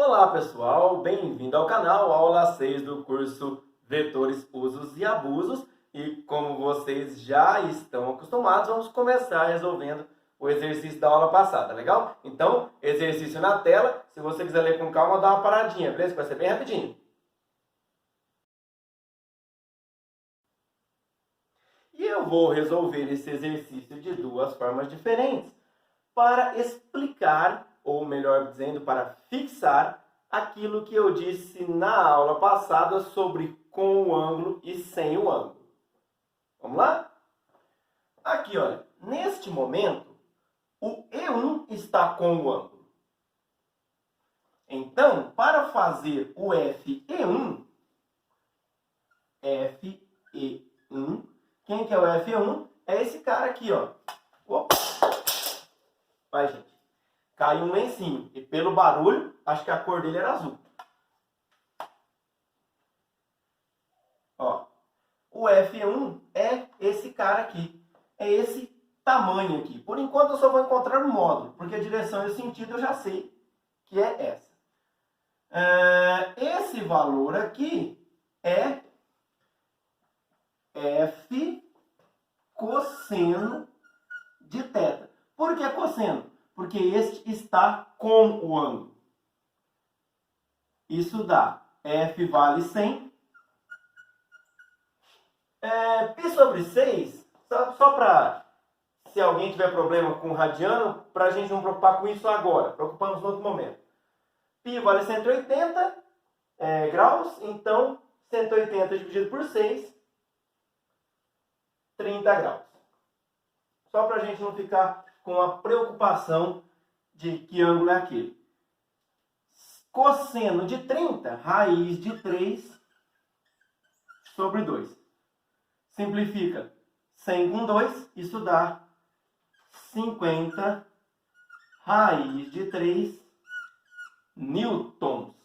Olá pessoal, bem-vindo ao canal, aula 6 do curso Vetores, Usos e Abusos. E como vocês já estão acostumados, vamos começar resolvendo o exercício da aula passada, legal? Então, exercício na tela, se você quiser ler com calma, dá uma paradinha, beleza? Vai ser bem rapidinho. E eu vou resolver esse exercício de duas formas diferentes para explicar, ou melhor dizendo, para fixar aquilo que eu disse na aula passada sobre com o ângulo e sem o ângulo. Vamos lá? Aqui, olha, neste momento, o E1 está com o ângulo. Então, para fazer o FE1, quem que é o FE1? É esse cara aqui, ó. Opa. Vai, gente. Caiu um lencinho. E pelo barulho, acho que a cor dele era azul. Ó. O F1 é esse cara aqui. É esse tamanho aqui. Por enquanto, eu só vou encontrar o módulo. Porque a direção e o sentido eu já sei que é essa. Esse valor aqui é F cosseno de θ. Por que cosseno? Porque este está com o ângulo. Isso dá F vale 100. Π sobre 6, só para, se alguém tiver problema com radiano, para a gente não preocupar com isso agora, preocupamos no outro momento. Π vale 180 graus, então 180 dividido por 6, 30 graus. Só para a gente não ficar com a preocupação de que ângulo é aquele. Cosseno de 30, raiz de 3 sobre 2. Simplifica 100 com 2, isso dá 50 raiz de 3 newtons.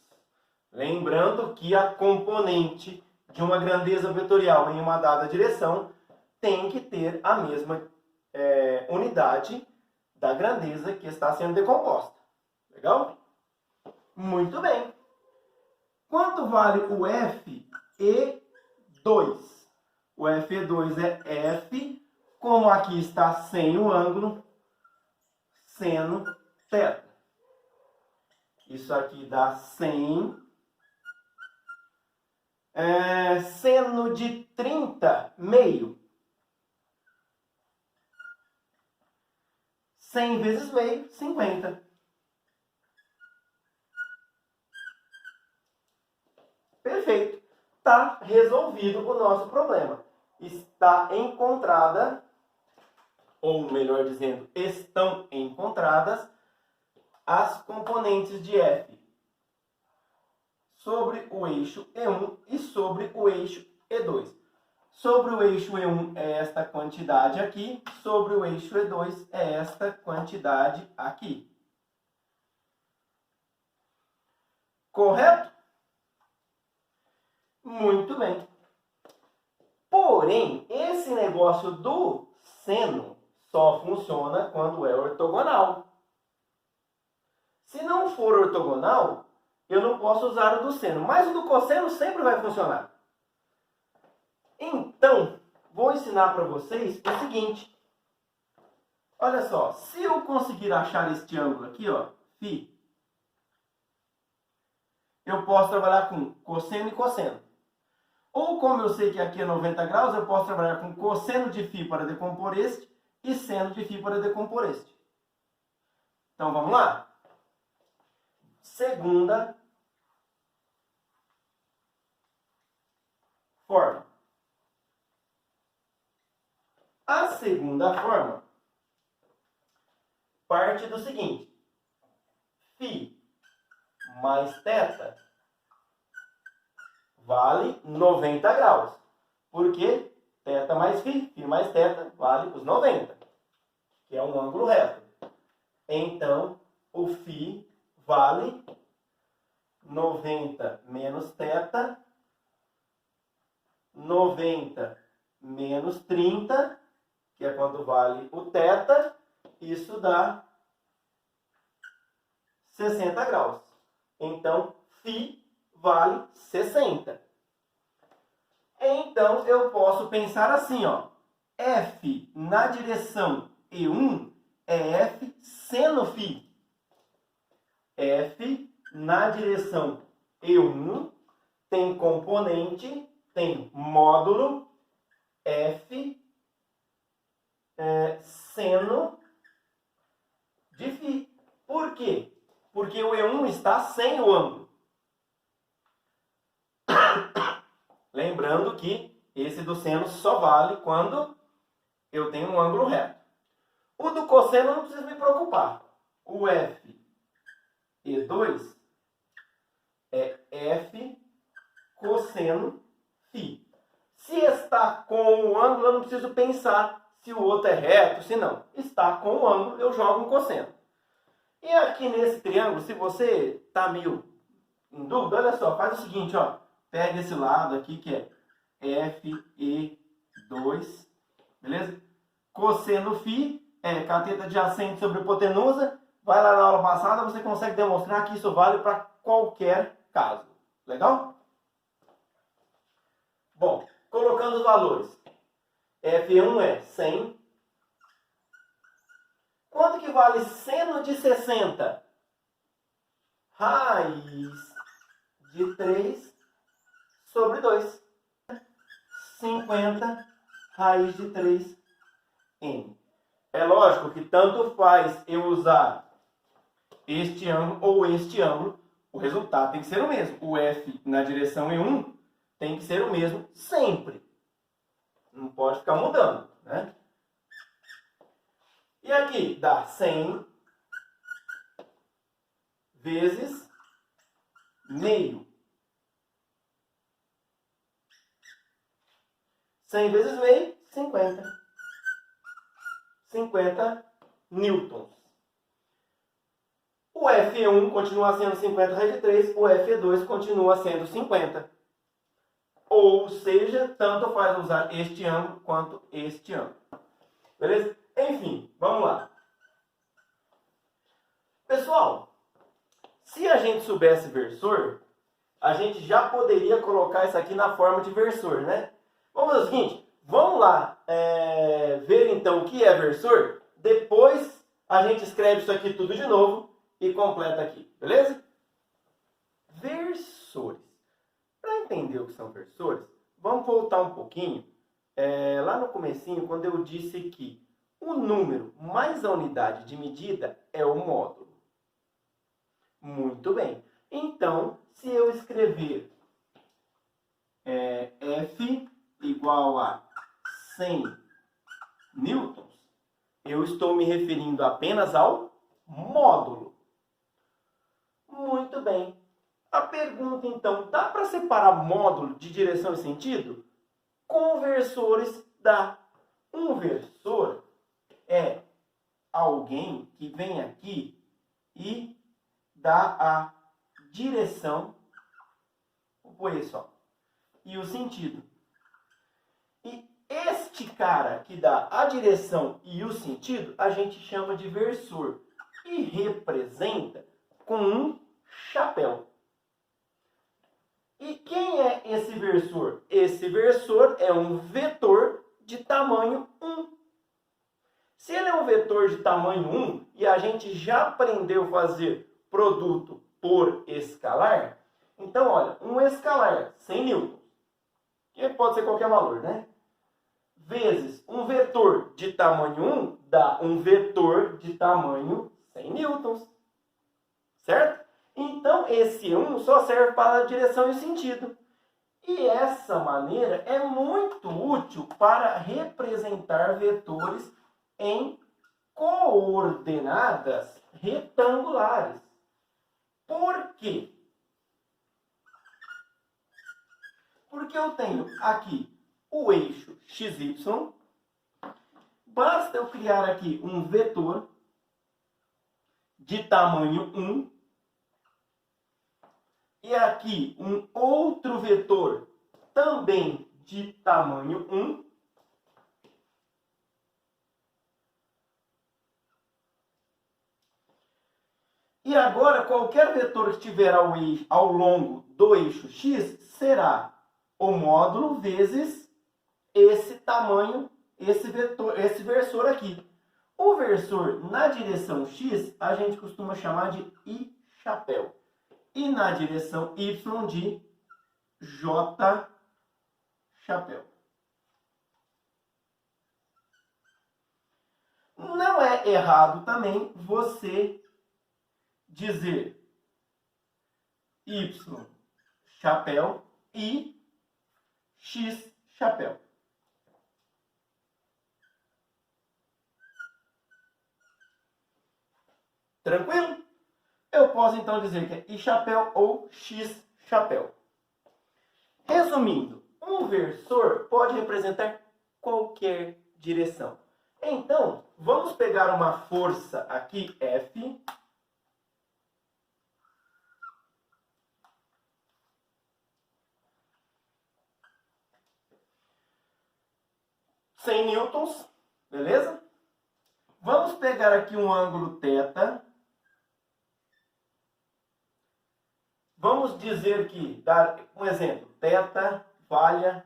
Lembrando que a componente de uma grandeza vetorial em uma dada direção tem que ter a mesma unidade da grandeza que está sendo decomposta. Legal? Muito bem. Quanto vale o FE2? O FE2 é F, como aqui está sem o ângulo, seno θ. Isso aqui dá 100. Seno de 30, meio. 100 vezes meio, 50. Perfeito. Está resolvido o nosso problema. Está encontrada, ou melhor dizendo, estão encontradas as componentes de F sobre o eixo E1 e sobre o eixo E2. Sobre o eixo E1 é esta quantidade aqui, sobre o eixo E2 é esta quantidade aqui. Correto? Muito bem. Porém, esse negócio do seno só funciona quando é ortogonal. Se não for ortogonal, eu não posso usar o do seno, mas o do cosseno sempre vai funcionar. Então, vou ensinar para vocês o seguinte. Olha só, se eu conseguir achar este ângulo aqui, ó, φ, eu posso trabalhar com cosseno e cosseno. Ou como eu sei que aqui é 90 graus, eu posso trabalhar com cosseno de φ para decompor este e seno de φ para decompor este. Então, vamos lá? Segunda forma. A segunda forma parte do seguinte. Φ mais θ vale 90 graus. Por quê? θ mais φ, φ mais θ vale os 90, que é um ângulo reto. Então, o φ vale 90 menos θ, 90 menos 30, que é quando vale o θ, isso dá 60 graus. Então, φ vale 60. Então, eu posso pensar assim, ó. F na direção E1 é F seno φ. F na direção E1 tem componente, tem módulo F seno de φ. Por quê? Porque o E1 está sem o ângulo. Lembrando que esse do seno só vale quando eu tenho um ângulo reto. O do cosseno não precisa me preocupar. O F E2 é F cosseno φ. Se está com o ângulo, eu não preciso pensar se o outro é reto, se não. Está com o ângulo, eu jogo um cosseno. E aqui nesse triângulo, se você está meio em dúvida, olha só, faz o seguinte, ó. Pega esse lado aqui que é FE2, beleza? Cosseno φ é cateta adjacente sobre hipotenusa. Vai lá na aula passada, você consegue demonstrar que isso vale para qualquer caso. Legal? Bom, colocando os valores. F1 é 100. Quanto que vale seno de 60? Raiz de 3 sobre 2. 50 raiz de 3n. É lógico que tanto faz eu usar este ângulo ou este ângulo, o resultado tem que ser o mesmo. O F na direção E1 tem que ser o mesmo sempre. Não pode ficar mudando, né? E aqui dá 100 vezes meio. 100 vezes meio, 50. 50 newtons. O F1 continua sendo 50 raiz de 3, o F2 continua sendo 50. Ou seja, tanto faz usar este ângulo quanto este ângulo. Beleza? Enfim, vamos lá. Pessoal, se a gente soubesse versor, a gente já poderia colocar isso aqui na forma de versor, né? Vamos fazer o seguinte, vamos lá ver então o que é versor. Depois a gente escreve isso aqui tudo de novo e completa aqui, beleza? Versores. Para entender o que são versores, vamos voltar um pouquinho lá no comecinho, quando eu disse que o número mais a unidade de medida é o módulo. Muito bem. Então, se eu escrever F igual a 100 newtons, eu estou me referindo apenas ao módulo. Muito bem. A pergunta, então, dá para separar módulo de direção e sentido? Com versores dá. Um versor é alguém que vem aqui e dá a direção, vou pôr isso, ó, e o sentido. E este cara que dá a direção e o sentido, a gente chama de versor. E representa com um chapéu. E quem é esse versor? Esse versor é um vetor de tamanho 1. Se ele é um vetor de tamanho 1 e a gente já aprendeu a fazer produto por escalar, então, olha, um escalar, 100 newtons, que pode ser qualquer valor, né? Vezes um vetor de tamanho 1 dá um vetor de tamanho 100 newtons. Certo? Então, esse 1 só serve para a direção e o sentido. E essa maneira é muito útil para representar vetores em coordenadas retangulares. Por quê? Porque eu tenho aqui o eixo XY. Basta eu criar aqui um vetor de tamanho 1. E aqui um outro vetor também de tamanho 1. E agora, qualquer vetor que estiver ao longo do eixo x será o módulo vezes esse tamanho, esse versor aqui. O versor na direção x a gente costuma chamar de I chapéu. E na direção y de J chapéu. Não é errado também você dizer y chapéu e x chapéu. Tranquilo? Eu posso então dizer que é I chapéu ou X chapéu. Resumindo, um versor pode representar qualquer direção. Então, vamos pegar uma força aqui, F, $100 newtons, beleza? Vamos pegar aqui um ângulo θ. Vamos dizer que, dar um exemplo, θ valha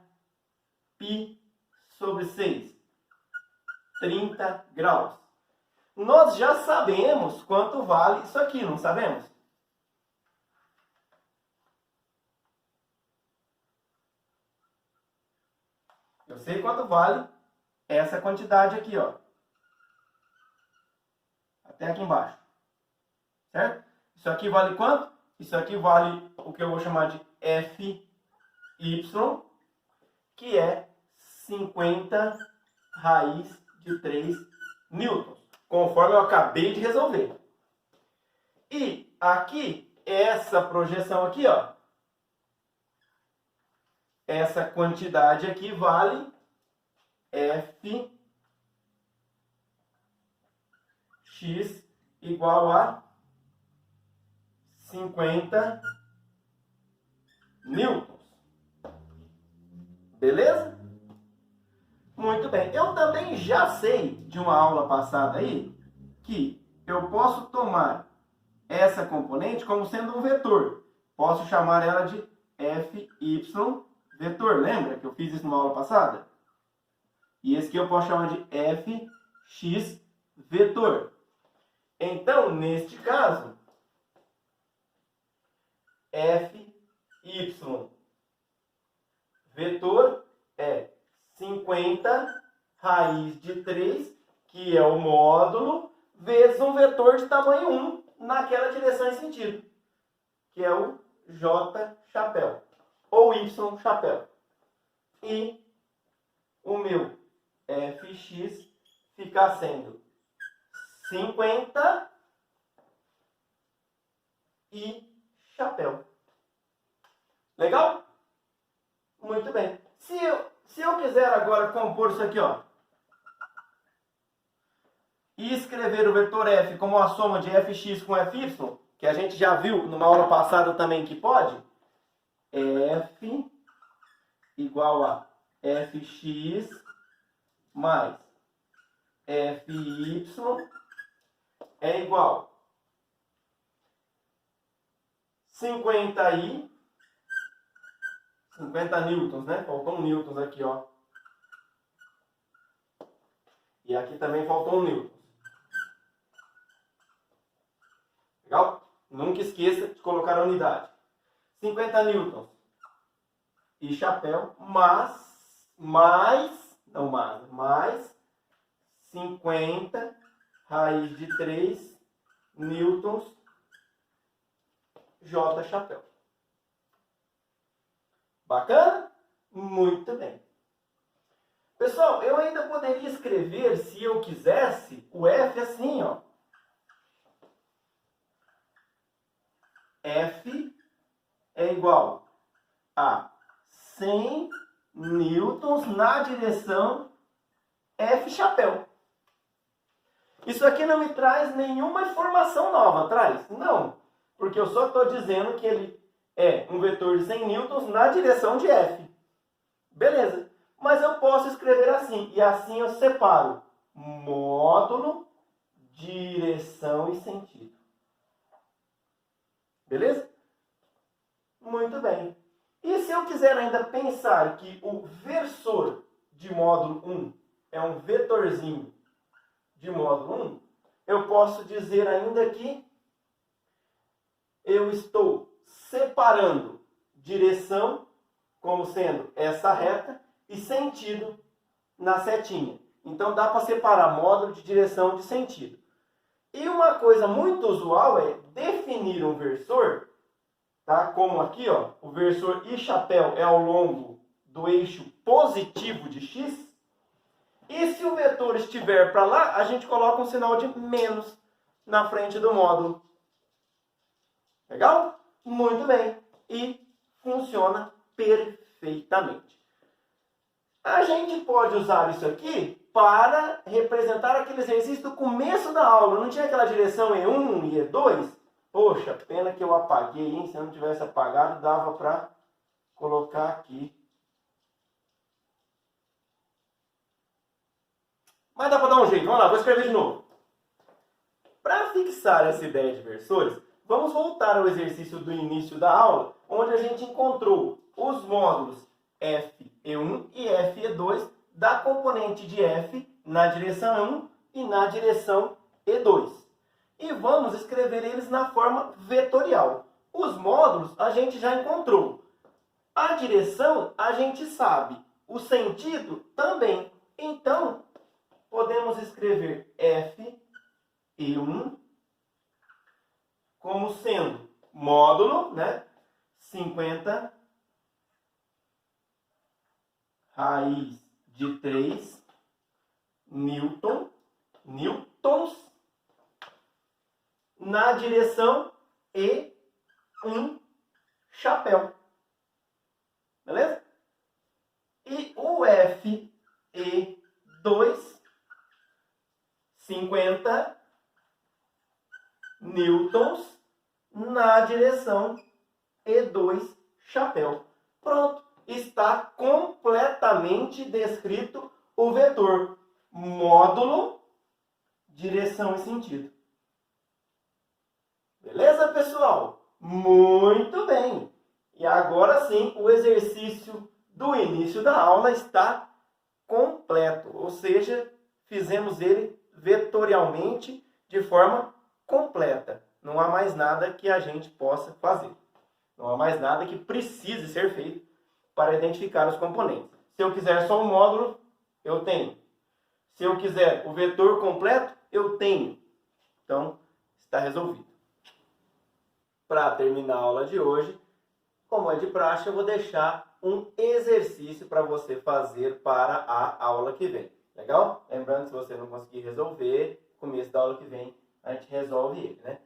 π sobre 6, 30 graus. Nós já sabemos quanto vale isso aqui, não sabemos? Eu sei quanto vale essa quantidade aqui, ó. Até aqui embaixo. Certo? Isso aqui vale quanto? Isso aqui vale o que eu vou chamar de Fy, que é 50 raiz de 3 newtons, conforme eu acabei de resolver. E aqui, essa projeção aqui, ó, essa quantidade aqui vale Fx igual a 50 newtons. Beleza? Muito bem. Eu também já sei de uma aula passada aí que eu posso tomar essa componente como sendo um vetor. Posso chamar ela de Fy vetor. Lembra que eu fiz isso numa aula passada? E esse aqui eu posso chamar de Fx vetor. Então, neste caso, Fy vetor é 50 raiz de 3, que é o módulo, vezes um vetor de tamanho 1 naquela direção e sentido, que é o J chapéu, ou Y chapéu. E o meu Fx fica sendo 50 e chapéu. Legal? Muito bem. Se eu quiser agora compor isso aqui, ó, e escrever o vetor f como a soma de fx com fy, que a gente já viu numa aula passada também que pode, f igual a fx mais fy é igual 50 newtons, né? Faltou um newtons aqui, ó. E aqui também faltou um newtons. Legal? Nunca esqueça de colocar a unidade. 50 newtons e chapéu, mais 50 raiz de 3 newtons J chapéu. Bacana? Muito bem. Pessoal, eu ainda poderia escrever, se eu quisesse, o F assim, ó. F é igual a 100 newtons na direção F chapéu. Isso aqui não me traz nenhuma informação nova, traz? Não, porque eu só estou dizendo que ele é um vetor de 100 newtons na direção de F. Beleza. Mas eu posso escrever assim, e assim eu separo módulo, direção e sentido. Beleza? Muito bem. E se eu quiser ainda pensar que o versor de módulo 1 é um vetorzinho de módulo 1, eu posso dizer ainda que eu estou separando direção como sendo essa reta e sentido na setinha. Então dá para separar módulo de direção de sentido. E uma coisa muito usual é definir um versor, tá? Como aqui, ó, o versor I chapéu é ao longo do eixo positivo de x. E se o vetor estiver para lá, a gente coloca um sinal de menos na frente do módulo. Legal? Muito bem. E funciona perfeitamente. A gente pode usar isso aqui para representar aquele exercício do começo da aula. Não tinha aquela direção E1 e E2? Poxa, pena que eu apaguei, hein? Se eu não tivesse apagado, dava para colocar aqui. Mas dá para dar um jeito. Vamos lá, vou escrever de novo. Para fixar essa ideia de versores, vamos voltar ao exercício do início da aula, onde a gente encontrou os módulos FE1 e FE2 da componente de F na direção E1 e na direção E2. E vamos escrever eles na forma vetorial. Os módulos a gente já encontrou. A direção a gente sabe. O sentido também. Então, podemos escrever FE1 como sendo módulo, né? 50 raiz de 3 newtons na direção E1 chapéu. Beleza? E o FE2, 50 newtons na direção E2 chapéu. Pronto, está completamente descrito o vetor módulo, direção e sentido. Beleza, pessoal? Muito bem! E agora sim, o exercício do início da aula está completo, ou seja, fizemos ele vetorialmente de forma completa. Não há mais nada que a gente possa fazer. Não há mais nada que precise ser feito para identificar os componentes. Se eu quiser só um módulo, eu tenho. Se eu quiser o vetor completo, eu tenho. Então, está resolvido. Para terminar a aula de hoje, como é de praxe, eu vou deixar um exercício para você fazer para a aula que vem. Legal? Lembrando, se você não conseguir resolver, no começo da aula que vem, a gente resolve ele, né?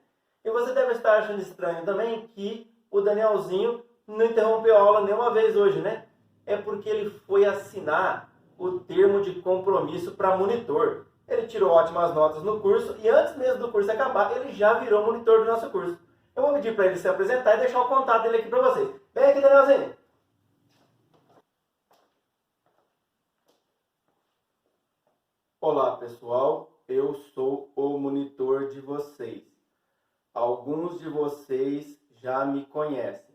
E você deve estar achando estranho também que o Danielzinho não interrompeu a aula nenhuma vez hoje, né? É porque ele foi assinar o termo de compromisso para monitor. Ele tirou ótimas notas no curso e antes mesmo do curso acabar, ele já virou monitor do nosso curso. Eu vou pedir para ele se apresentar e deixar o contato dele aqui para vocês. Vem aqui, Danielzinho. Olá, pessoal. Eu sou o monitor de vocês. Alguns de vocês já me conhecem.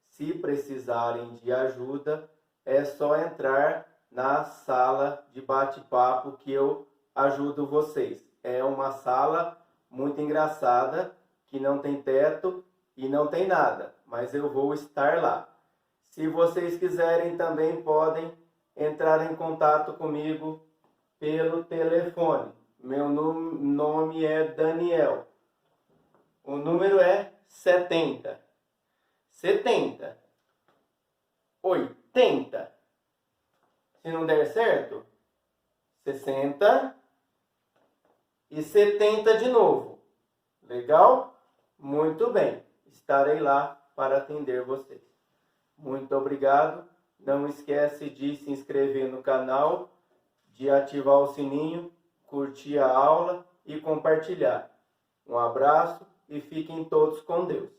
Se precisarem de ajuda, é só entrar na sala de bate-papo que eu ajudo vocês. É uma sala muito engraçada, que não tem teto e não tem nada, mas eu vou estar lá. Se vocês quiserem, também podem entrar em contato comigo pelo telefone. Meu nome é Daniel. O número é 70, 80. Se não der certo, 60 e 70 de novo. Legal? Muito bem. Estarei lá para atender vocês. Muito obrigado. Não esquece de se inscrever no canal, de ativar o sininho, curtir a aula e compartilhar. Um abraço e fiquem todos com Deus.